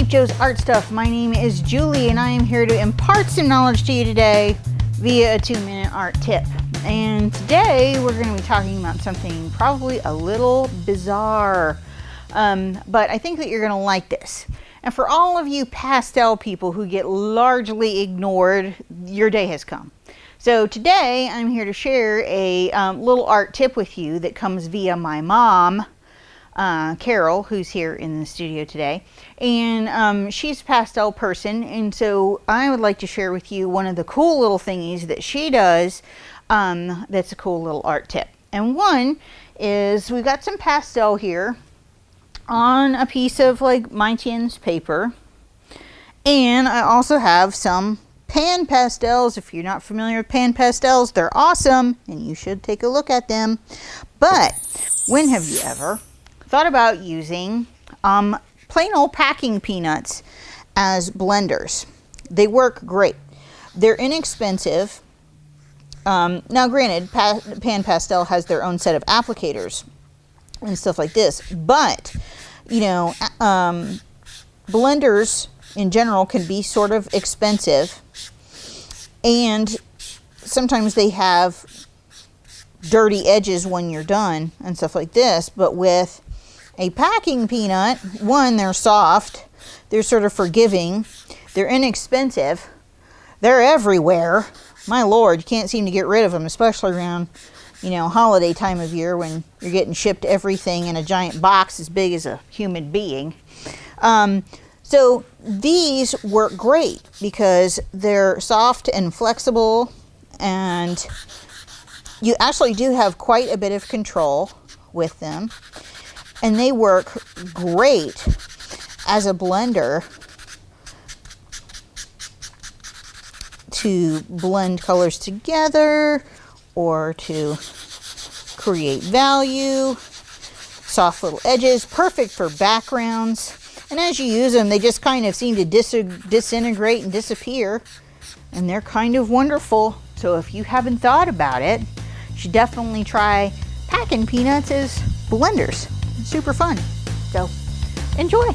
Joe's Art Stuff. My name is Julie and I am here to impart some knowledge to you today via a 2-minute art tip. And today we're going to be talking about something probably a little bizarre, but I think that you're going to like this. And for all of you pastel people who get largely ignored, your day has come. So today I'm here to share a little art tip with you that comes via my mom, Carol, who's here in the studio today, and she's a pastel person, and so I would like to share with you one of the cool little thingies that she does that's a cool little art tip. And one is we've got some pastel here on a piece of like my tin's paper, and I also have some pan pastels. If you're not familiar with pan pastels, they're awesome and you should take a look at them. But when have you ever thought about using plain old packing peanuts as blenders? They work great. They're inexpensive. Now granted, pan pastel has their own set of applicators and stuff like this, but you know, blenders in general can be sort of expensive, and sometimes they have dirty edges when you're done and stuff like this. But with a packing peanut, one, they're soft, they're sort of forgiving, they're inexpensive, they're everywhere. My Lord, you can't seem to get rid of them, especially around, you know, holiday time of year when you're getting shipped everything in a giant box as big as a human being. So these work great because they're soft and flexible, and you actually do have quite a bit of control with them. And they work great as a blender to blend colors together or to create value. Soft little edges, perfect for backgrounds. And as you use them, they just kind of seem to disintegrate and disappear. And they're kind of wonderful. So if you haven't thought about it, you should definitely try packing peanuts as blenders. Super fun. So enjoy.